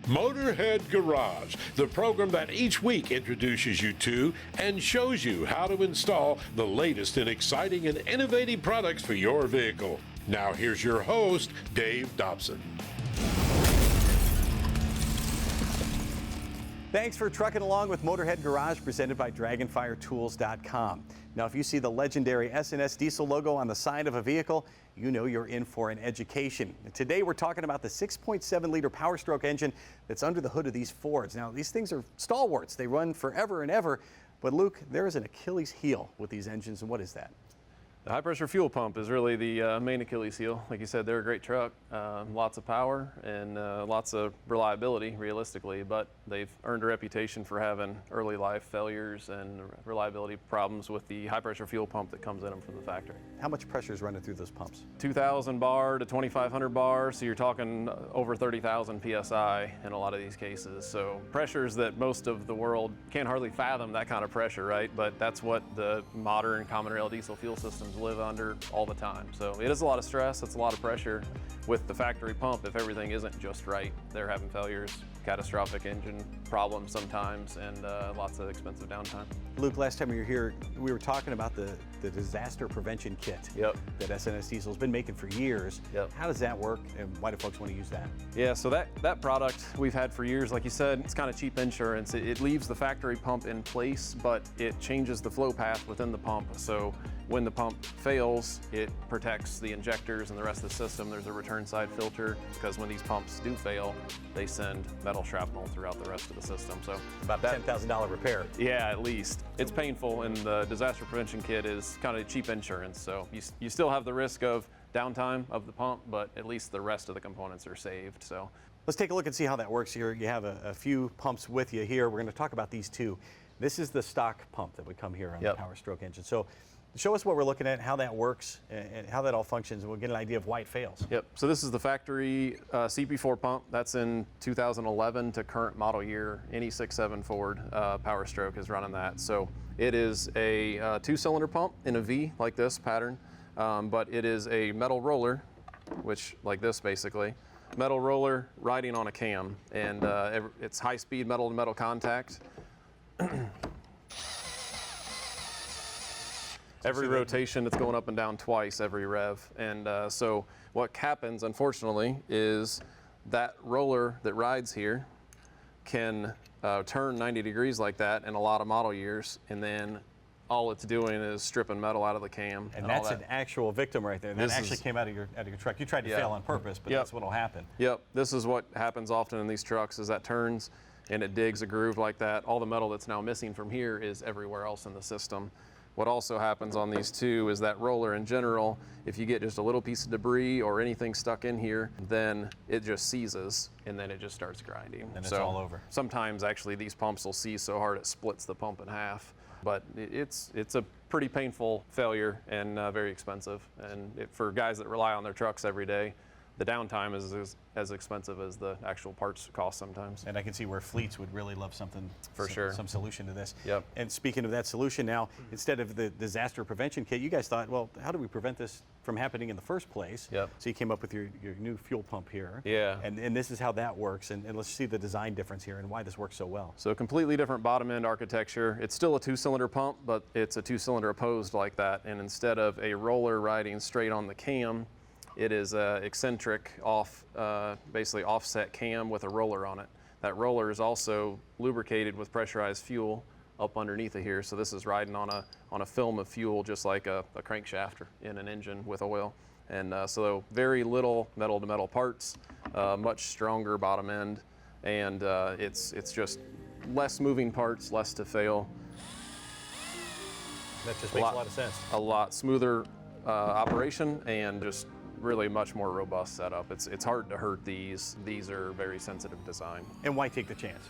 Motorhead Garage, the program that each week introduces you to and shows you how to install the latest in exciting and innovative products for your vehicle. Now here's your host, Dave Dobson. Thanks for trucking along with Motorhead Garage, presented by DragonFireTools.com. Now, if you see the legendary S&S diesel logo on the side of a vehicle, you know you're in for an education. Today, we're talking about the 6.7-liter Powerstroke engine that's under the hood of these Fords. Now, these things are stalwarts. They run forever and ever. But, Luke, there is an Achilles heel with these engines, and what is that? The high-pressure fuel pump is really the main Achilles heel. Like you said, they're a great truck, lots of power and lots of reliability, realistically, but they've earned a reputation for having early life failures and reliability problems with the high-pressure fuel pump that comes in them from the factory. How much pressure is running through those pumps? 2,000 bar to 2,500 bar, so you're talking over 30,000 PSI in a lot of these cases. So pressures that most of the world can't hardly fathom, that kind of pressure, right? But that's what the modern common rail diesel fuel systems live under all the time. So it is a lot of stress, it's a lot of pressure with the factory pump if everything isn't just right. They're having failures, catastrophic engine problems sometimes, and lots of expensive downtime. Luke, last time you were here, we were talking about the disaster prevention kit that S&S Diesel has been making for years. How does that work, and why do folks want to use that? Yeah, so that product we've had for years. Like you said, it's kind of cheap insurance. It leaves the factory pump in place, but it changes the flow path within the pump. So when the pump fails, it protects the injectors and the rest of the system. There's a return side filter, because when these pumps do fail, they send metal shrapnel throughout the rest of the system. So about a $10,000 repair. Yeah, at least. It's painful, and the disaster prevention kit is kind of cheap insurance. So you still have the risk of downtime of the pump, but at least the rest of the components are saved. So let's take a look and see how that works here. You have a few pumps with you here. We're going to talk about these two. This is the stock pump that would come here on the Powerstroke engine. So show us what we're looking at, how that works, and how that all functions, and we'll get an idea of why it fails. So this is the factory CP4 pump. That's in 2011 to current model year. Any 6.7 Ford Powerstroke is running that. So it is a two-cylinder pump in a V like this pattern, but it is a metal roller, which like this basically. Metal roller riding on a cam, and it's high-speed metal-to-metal contact. Every rotation, it's going up and down twice every rev. And so what happens, unfortunately, is that roller that rides here can turn 90 degrees like that in a lot of model years, and then all it's doing is stripping metal out of the cam. And that's an actual victim right there. That actually came out of your truck. You tried to fail on purpose, but that's what'll happen. This is what happens often in these trucks, is that turns and it digs a groove like that. All the metal that's now missing from here is everywhere else in the system. What also happens on these two is that roller in general, if you get just a little piece of debris or anything stuck in here, then it just seizes and then it just starts grinding. And it's all over. Sometimes actually these pumps will seize so hard it splits the pump in half. But it's a pretty painful failure and very expensive. And for guys that rely on their trucks every day, the downtime is as expensive as the actual parts cost sometimes. And I can see where fleets would really love something, some solution to this. And speaking of that solution now, instead of the disaster prevention kit, you guys thought, well, how do we prevent this from happening in the first place? So you came up with your new fuel pump here. And this is how that works. And let's see the design difference here and why this works so well. So completely different bottom end architecture. It's still a two-cylinder pump, but it's a two-cylinder opposed like that. And instead of a roller riding straight on the cam, it is an eccentric basically offset cam with a roller on it. That roller is also lubricated with pressurized fuel up underneath of here. So this is riding on a film of fuel, just like a crankshaft in an engine with oil. And so very little metal-to-metal parts, much stronger bottom end, and it's just less moving parts, less to fail. That just makes a lot of sense. A lot smoother operation, and just really much more robust setup. It's hard to hurt these. These are very sensitive design. And why take the chance?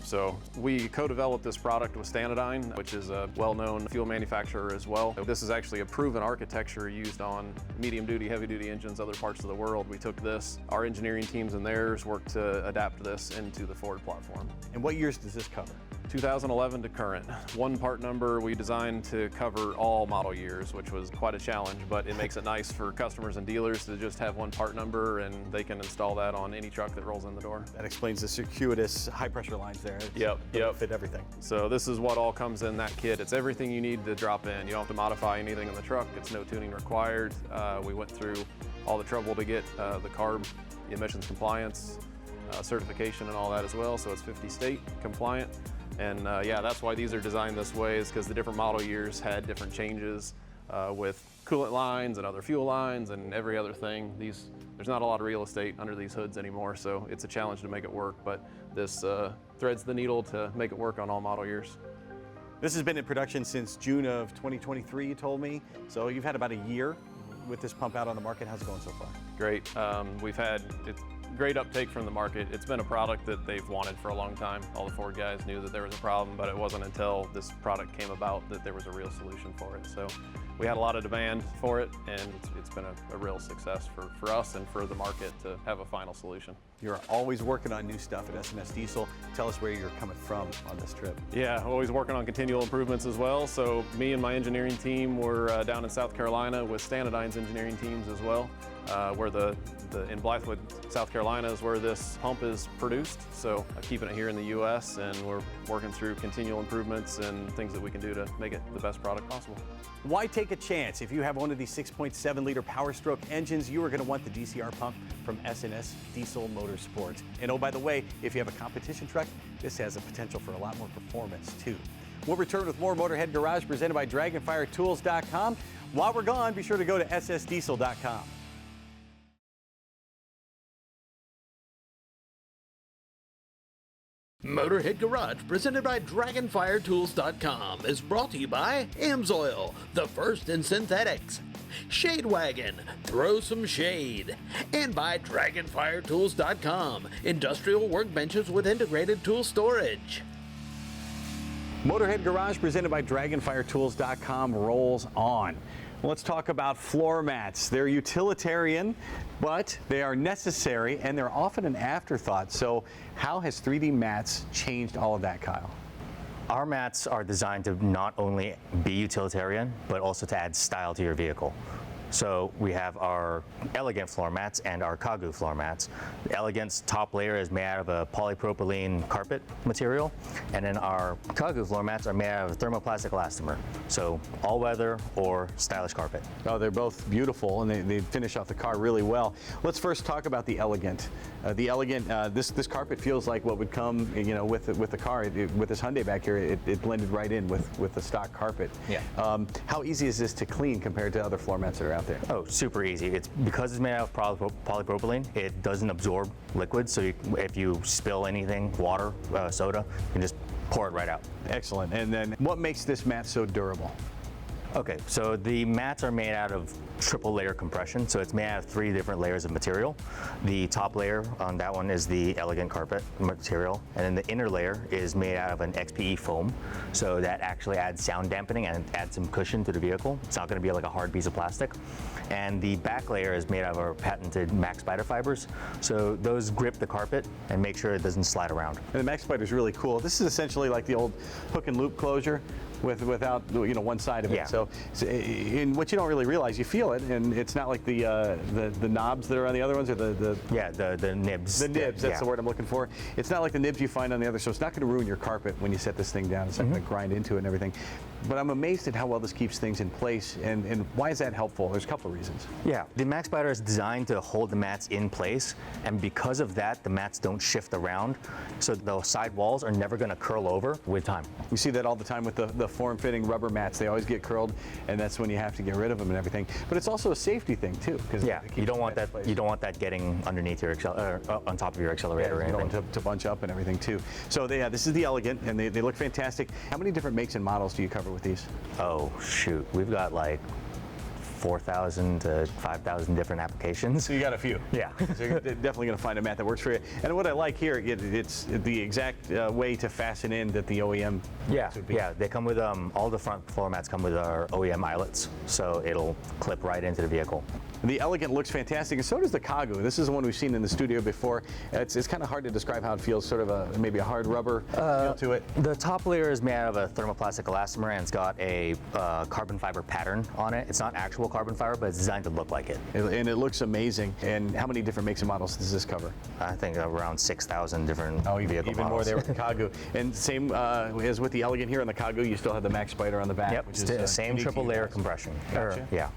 So we co-developed this product with Stanadyne, which is a well-known fuel manufacturer as well. This is actually a proven architecture used on medium-duty, heavy-duty engines other parts of the world. We took this, our engineering teams and theirs worked to adapt this into the Ford platform. And what years does this cover? 2011 to current. One part number we designed to cover all model years, which was quite a challenge, but it makes it nice for customers and dealers to just have one part number and they can install that on any truck that rolls in the door. That explains the circuitous high pressure lines there. Yep. Fit everything. So this is what all comes in that kit. It's everything you need to drop in. You don't have to modify anything in the truck. It's no tuning required. We went through all the trouble to get the CARB emissions compliance certification and all that as well, so it's 50 state compliant. And yeah, that's why these are designed this way, is because the different model years had different changes with coolant lines and other fuel lines and every other thing. There's not a lot of real estate under these hoods anymore, so it's a challenge to make it work, but this threads the needle to make it work on all model years. This has been in production since June of 2023, you told me, so you've had about a year with this pump out on the market. How's it going so far? Great. We've had great uptake from the market. It's been a product that they've wanted for a long time. All the Ford guys knew that there was a problem, but it wasn't until this product came about that there was a real solution for it. So we had a lot of demand for it, and it's been a real success for us and for the market to have a final solution. You're always working on new stuff at S&S Diesel. Tell us where you're coming from on this trip. Yeah, always working on continual improvements as well. So me and my engineering team were down in South Carolina with Stanadyne's engineering teams as well. Where in Blythewood, South Carolina is where this pump is produced. So keeping it here in the U.S. and we're working through continual improvements and things that we can do to make it the best product possible. Why take a chance? If you have one of these 6.7 liter Powerstroke engines, you are going to want the DCR pump from S&S Diesel Motorsports. And oh, by the way, if you have a competition truck, this has a potential for a lot more performance too. We'll return with more Motorhead Garage presented by DragonFireTools.com. While we're gone, be sure to go to ssdiesel.com. Motorhead Garage, presented by DragonFireTools.com, is brought to you by Amsoil, the first in synthetics, Shade Wagon, throw some shade, and by DragonFireTools.com, industrial workbenches with integrated tool storage. Motorhead Garage, presented by DragonFireTools.com, rolls on. Let's talk about floor mats. They're utilitarian, but they are necessary, and they're often an afterthought. So how has 3D Mats changed all of that, Kyle? Our mats are designed to not only be utilitarian, but also to add style to your vehicle. So we have our Elegant floor mats and our Kagu floor mats. The Elegant's top layer is made out of a polypropylene carpet material, and then our Kagu floor mats are made out of thermoplastic elastomer. So all weather or stylish carpet. Oh, they're both beautiful, and they finish off the car really well. Let's first talk about the Elegant. This carpet feels like what would come, with the car. With this Hyundai back here, it blended right in with the stock carpet. Yeah. How easy is this to clean compared to other floor mats that are out there? Oh, super easy. It's because it's made out of polypropylene. It doesn't absorb liquids, so if you spill anything, water, soda, you can just pour it right out. Excellent. And then what makes this mat so durable? Okay, so the mats are made out of triple layer compression, so it's made out of 3 different layers of material. The top layer on that one is the Elegant carpet material, and then the inner layer is made out of an XPE foam, so that actually adds sound dampening and adds some cushion to the vehicle. It's not going to be like a hard piece of plastic. And the back layer is made out of our patented Max Spider fibers, so those grip the carpet and make sure it doesn't slide around. And the Max Spider is really cool. This is essentially like the old hook and loop closure without one side of it. Yeah. So in what you don't really realize, you feel it, and it's not like the knobs that are on the other ones, or the nibs. The nibs, that's yeah. the word I'm looking for. It's not like the nibs you find on the other, so it's not going to ruin your carpet when you set this thing down. It's not going to grind into it and everything. But I'm amazed at how well this keeps things in place, and why is that helpful? There's a couple of reasons. Yeah, the Max Spider is designed to hold the mats in place, and because of that, the mats don't shift around, so the side walls are never going to curl over with time. We see that all the time with the form-fitting rubber mats. They always get curled, and that's when you have to get rid of them and everything. But it's also a safety thing too, because yeah, you don't want that. You don't want that getting underneath your on top of your accelerator or anything. You don't want to bunch up and everything too. So this is the Elegant, and they look fantastic. How many different makes and models do you cover with these? Oh shoot, we've got like 4,000 to 5,000 different applications. So you got a few. Yeah. So you're definitely going to find a mat that works for you. And what I like here, it's the exact way to fasten in that the OEM would be. Yeah, they come with, all the front floor mats come with our OEM eyelets, so it'll clip right into the vehicle. The Elegant looks fantastic, and so does the Kagoo. This is the one we've seen in the studio before. It's kind of hard to describe how it feels, sort of maybe a hard rubber feel to it. The top layer is made out of a thermoplastic elastomer, and it's got a carbon fiber pattern on it. It's not actual carbon fiber, but it's designed to look like it. And it looks amazing. And how many different makes and models does this cover? I think around 6,000 different vehicle even models. more there with the Kagoo. And same as with the Elegant here on the Kagoo, you still have the Max Spider on the back. Yep, which is same triple layer compression. Gotcha. Yeah.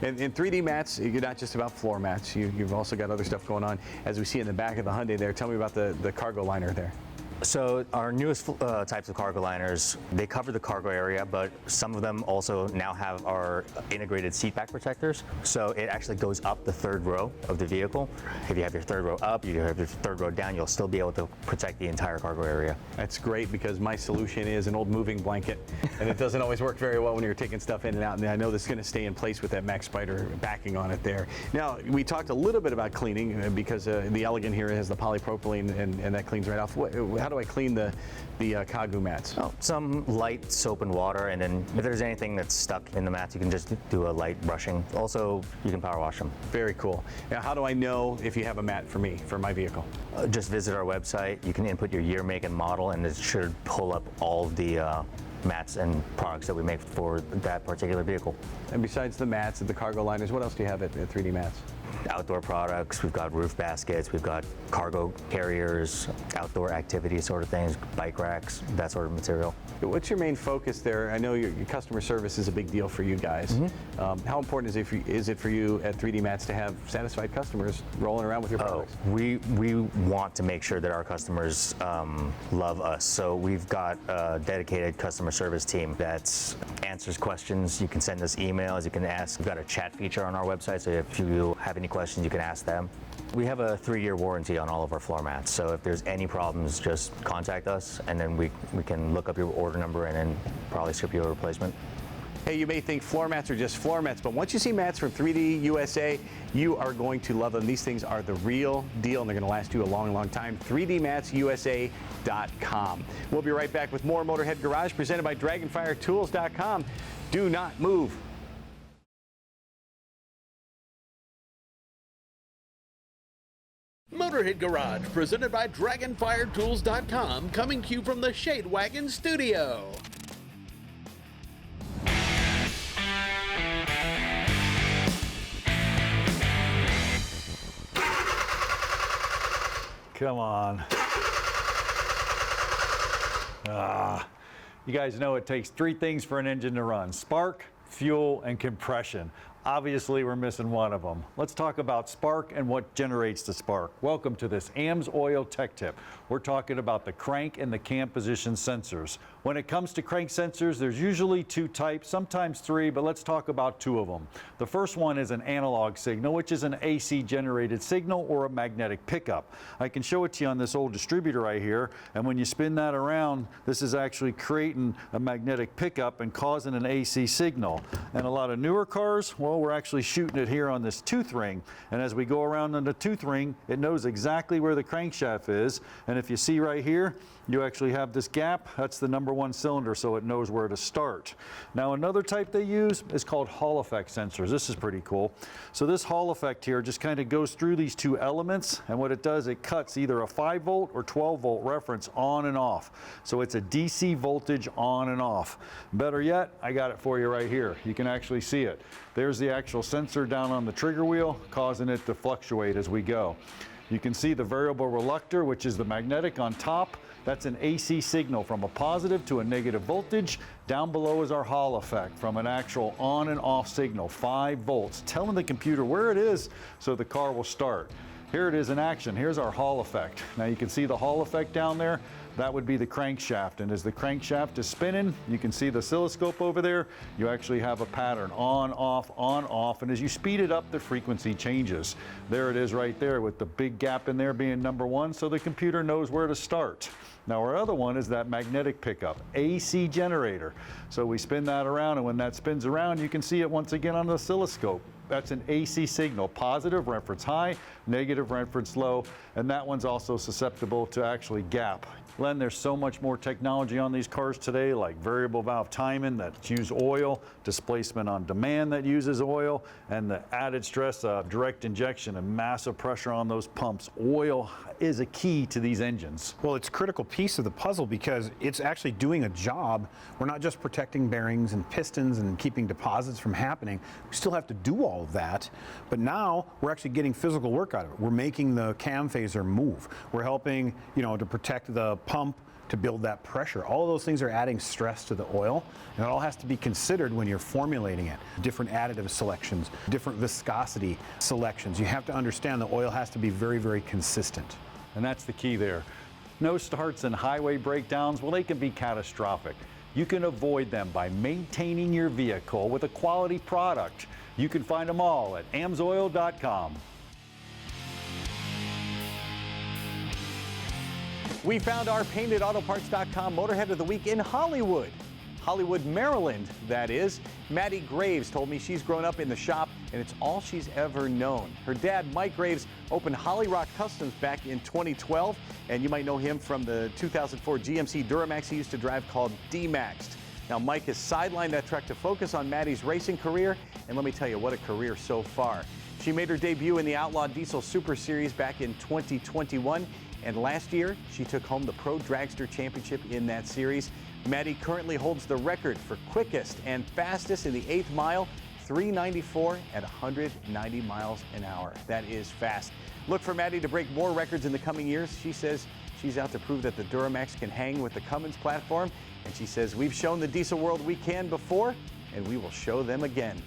And in 3D mats, you're not just about floor mats. You've also got other stuff going on. As we see in the back of the Hyundai there, tell me about the cargo liner there. So our newest types of cargo liners, they cover the cargo area, but some of them also now have our integrated seat back protectors. So it actually goes up the third row of the vehicle. If you have your third row up, you have your third row down, you'll still be able to protect the entire cargo area. That's great, because my solution is an old moving blanket, and it doesn't always work very well when you're taking stuff in and out. And I know this is going to stay in place with that Max Spider backing on it there. Now, we talked a little bit about cleaning because the Elegant here has the polypropylene, and that cleans right off. How do I clean the Kagoo mats? Oh, some light soap and water, and then if there's anything that's stuck in the mats, you can just do a light brushing. Also, you can power wash them. Very cool. Now, how do I know if you have a mat for me, for my vehicle? Just visit our website. You can input your year, make, and model, and it should pull up all of the mats and products that we make for that particular vehicle. And besides the mats and the cargo liners, what else do you have at 3D Mats? Outdoor products, we've got roof baskets, we've got cargo carriers, outdoor activity sort of things, bike racks, that sort of material. What's your main focus there? I know your customer service is a big deal for you guys. Mm-hmm. How important is it for you at 3D Mats to have satisfied customers rolling around with your products? We want to make sure that our customers love us. So we've got a dedicated customer service team that answers questions. You can send us emails, you can ask. We've got a chat feature on our website, so if you have any questions, you can ask them. We have a 3-year warranty on all of our floor mats, so if there's any problems, just contact us, and then we can look up your order number and then probably ship you a replacement. Hey, you may think floor mats are just floor mats, but once you see mats from 3D USA, you are going to love them. These things are the real deal, and they're going to last you a long, long time. 3dmatsusa.com. We'll be right back with more Motorhead Garage presented by DragonFireTools.com. Do not move. Motorhead Garage, presented by DragonFireTools.com, coming to you from the Shade Wagon studio. Come on. You guys know it takes 3 things for an engine to run: spark, fuel, and compression. Obviously, we're missing one of them. Let's talk about spark and what generates the spark. Welcome to this AMSOIL Tech Tip. We're talking about the crank and the cam position sensors. When it comes to crank sensors, there's usually 2 types, sometimes 3, but let's talk about 2 of them. The first one is an analog signal, which is an AC generated signal or a magnetic pickup. I can show it to you on this old distributor right here, and when you spin that around, this is actually creating a magnetic pickup and causing an AC signal. And a lot of newer cars, well, we're actually shooting it here on this tooth ring, and as we go around on the tooth ring, it knows exactly where the crankshaft is, and if you see right here, you actually have this gap. That's the number 1 cylinder, so it knows where to start. Now, another type they use is called Hall effect sensors. This is pretty cool. So this Hall effect here just kind of goes through these 2 elements, and what it does, it cuts either a 5-volt or 12-volt reference on and off. So it's a DC voltage on and off. Better yet, I got it for you right here. You can actually see it. There's the actual sensor down on the trigger wheel, causing it to fluctuate as we go. You can see the variable reluctor, which is the magnetic on top. That's an AC signal from a positive to a negative voltage. Down below is our Hall effect from an actual on and off signal, 5 volts, telling the computer where it is so the car will start. Here it is in action. Here's our Hall effect. Now you can see the Hall effect down there. That would be the crankshaft. And as the crankshaft is spinning, you can see the oscilloscope over there. You actually have a pattern on, off. And as you speed it up, the frequency changes. There it is right there with the big gap in there being number 1, so the computer knows where to start. Now our other one is that magnetic pickup, AC generator. So we spin that around, and when that spins around, you can see it once again on the oscilloscope. That's an AC signal, positive reference high, negative reference low, and that one's also susceptible to actually gap. Len, there's so much more technology on these cars today, like variable valve timing that use oil, displacement on demand that uses oil, and the added stress of direct injection and massive pressure on those pumps. Oil is a key to these engines. Well, it's a critical piece of the puzzle because it's actually doing a job. We're not just protecting bearings and pistons and keeping deposits from happening. We still have to do all of that, but now we're actually getting physical work out of it. We're making the cam phaser move. We're helping, to protect the pump, to build that pressure. All of those things are adding stress to the oil, and it all has to be considered when you're formulating it. Different additive selections, different viscosity selections. You have to understand the oil has to be very, very consistent. And that's the key there. No starts and highway breakdowns, well, they can be catastrophic. You can avoid them by maintaining your vehicle with a quality product. You can find them all at amsoil.com. We found our paintedautoparts.com Motorhead of the Week in Hollywood, Maryland, that is. Maddie Graves told me she's grown up in the shop and it's all she's ever known. Her dad, Mike Graves, opened Holly Rock Customs back in 2012, and you might know him from the 2004 GMC Duramax he used to drive called D-Maxed. Now, Mike has sidelined that truck to focus on Maddie's racing career, and let me tell you, what a career so far. She made her debut in the Outlaw Diesel Super Series back in 2021. And last year, she took home the Pro Dragster Championship in that series. Maddie currently holds the record for quickest and fastest in the 8th mile, 394 at 190 miles an hour. That is fast. Look for Maddie to break more records in the coming years. She says she's out to prove that the Duramax can hang with the Cummins platform. And she says, we've shown the diesel world we can before, and we will show them again.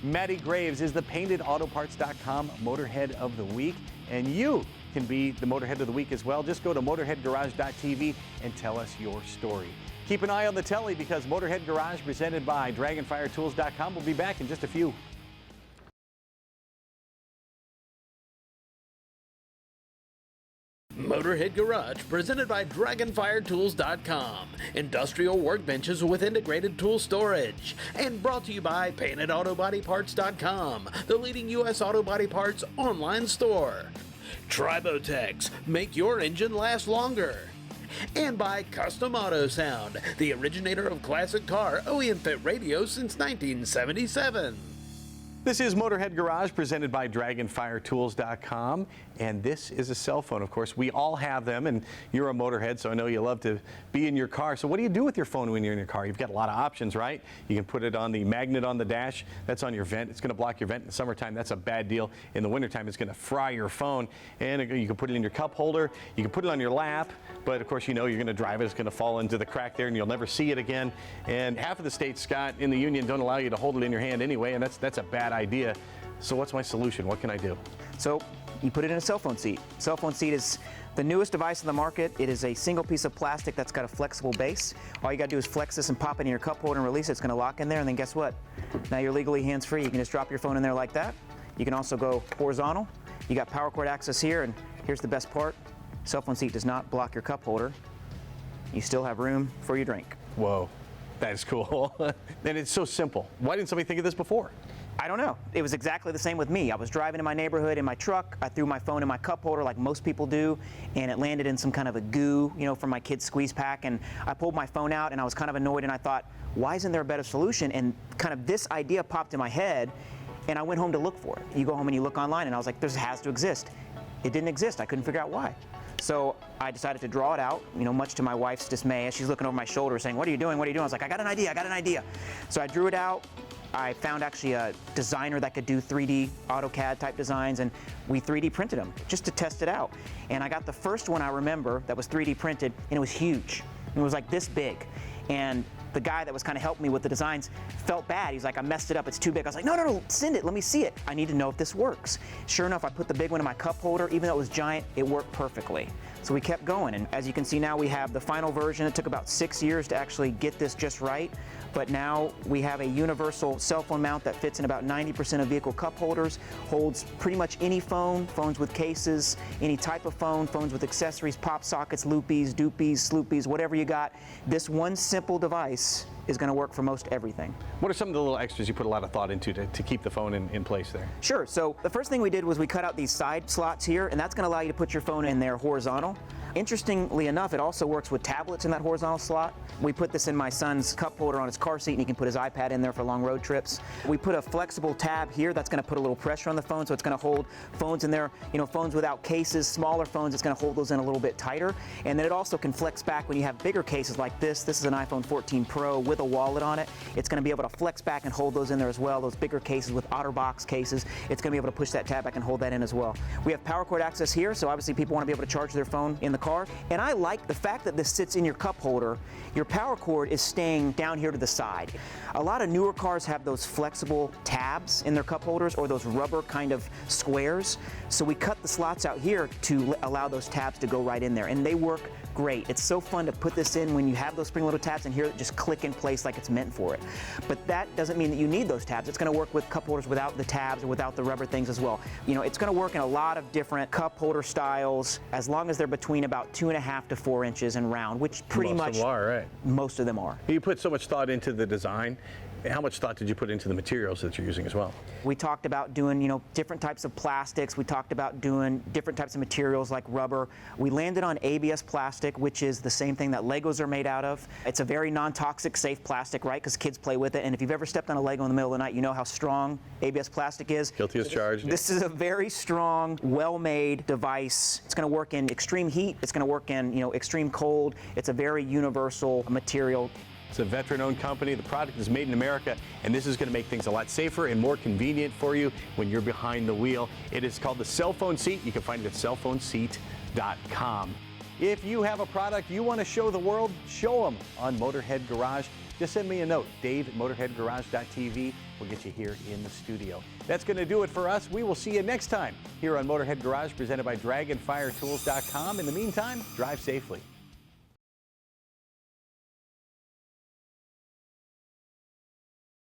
Maddie Graves is the paintedautoparts.com Motorhead of the Week, and you can be the Motorhead of the Week as well. Just go to motorheadgarage.tv and tell us your story. Keep an eye on the telly because Motorhead Garage, presented by DragonFireTools.com, will be back in just a few. Motorhead Garage, presented by DragonFireTools.com. Industrial workbenches with integrated tool storage. And brought to you by PaintedAutoBodyParts.com, the leading U.S. auto body parts online store. Tribotex, make your engine last longer. And by Custom Auto Sound, the originator of classic car OEM fit radio since 1977. This is Motorhead Garage, presented by DragonFireTools.com, and this is a cell phone. Of course, we all have them, and you're a motorhead, so I know you love to be in your car. So what do you do with your phone when you're in your car? You've got a lot of options, right? You can put it on the magnet on the dash. That's on your vent. It's going to block your vent in the summertime. That's a bad deal. In the wintertime, it's going to fry your phone. And you can put it in your cup holder. You can put it on your lap, but of course, you know you're going to drive it. It's going to fall into the crack there, and you'll never see it again. And half of the states, Scott, in the union don't allow you to hold it in your hand anyway, and that's a bad idea. So what's my solution? What can I do? So you put it in a cell phone seat. Cell phone seat is the newest device on the market. It is a single piece of plastic that's got a flexible base. All you gotta do is flex this and pop it in your cup holder and release it. It's gonna lock in there, and then guess what? Now you're legally hands-free. You can just drop your phone in there like that. You can also go horizontal. You got power cord access here, and here's the best part. Cell phone seat does not block your cup holder. You still have room for your drink. Whoa, that is cool. And it's so simple. Why didn't somebody think of this before? I don't know. It was exactly the same with me. I was driving in my neighborhood in my truck. I threw my phone in my cup holder like most people do, and it landed in some kind of a goo, from my kid's squeeze pack. And I pulled my phone out, and I was kind of annoyed, and I thought, why isn't there a better solution? And kind of this idea popped in my head, and I went home to look for it. You go home and you look online, and I was like, this has to exist. It didn't exist. I couldn't figure out why. So I decided to draw it out, much to my wife's dismay, as she's looking over my shoulder saying, what are you doing? What are you doing? I was like, I got an idea. So I drew it out. I found actually a designer that could do 3D AutoCAD type designs, and we 3D printed them just to test it out. And I got the first one I remember that was 3D printed, and it was huge. It was like this big. And the guy that was kind of helping me with the designs felt bad. He's like, I messed it up, it's too big. I was like, no, send it, let me see it. I need to know if this works. Sure enough, I put the big one in my cup holder. Even though it was giant, it worked perfectly. So we kept going, and as you can see now, we have the final version. It took about 6 years to actually get this just right, but now we have a universal cell phone mount that fits in about 90% of vehicle cup holders, holds pretty much any phone, phones with cases, any type of phone, phones with accessories, pop sockets, loopies, doopies, sloopies, whatever you got. This one simple device is going to work for most everything. What are some of the little extras you put a lot of thought into to keep the phone in place there? Sure. So the first thing we did was we cut out these side slots here, and that's going to allow you to put your phone in there horizontal. Interestingly enough, it also works with tablets in that horizontal slot. We put this in my son's cup holder on his car seat, and he can put his iPad in there for long road trips. We put a flexible tab here that's going to put a little pressure on the phone, so it's going to hold phones in there, phones without cases, smaller phones, it's going to hold those in a little bit tighter. And then it also can flex back when you have bigger cases like this. This is an iPhone 14 Pro with a wallet on it. It's going to be able to flex back and hold those in there as well. Those bigger cases with OtterBox cases, it's going to be able to push that tab back and hold that in as well. We have power cord access here, so obviously people want to be able to charge their phone in the car. And I like the fact that this sits in your cup holder. Your power cord is staying down here to the side. A lot of newer cars have those flexible tabs in their cup holders, or those rubber kind of squares. So we cut the slots out here to allow those tabs to go right in there, and they work great. It's so fun to put this in when you have those spring loaded tabs in here that just click in place like it's meant for it. But that doesn't mean that you need those tabs. It's going to work with cup holders without the tabs or without the rubber things as well. It's going to work in a lot of different cup holder styles, as long as they're between about 2.5 to 4 inches in round, which pretty much Most of them are, right? Most of them are. You put so much thought into the design. How much thought did you put into the materials that you're using as well? We talked about doing, different types of plastics. We talked about doing different types of materials like rubber. We landed on ABS plastic, which is the same thing that Legos are made out of. It's a very non-toxic, safe plastic, right? Because kids play with it. And if you've ever stepped on a Lego in the middle of the night, you know how strong ABS plastic is. Guilty as charged. This is a very strong, well-made device. It's going to work in extreme heat. It's going to work in, extreme cold. It's a very universal material. It's a veteran-owned company. The product is made in America, and this is going to make things a lot safer and more convenient for you when you're behind the wheel. It is called the Cell Phone Seat. You can find it at cellphoneseat.com. If you have a product you want to show the world, show them on Motorhead Garage. Just send me a note, dave@motorheadgarage.tv. We'll get you here in the studio. That's going to do it for us. We will see you next time here on Motorhead Garage, presented by DragonFireTools.com. In the meantime, drive safely.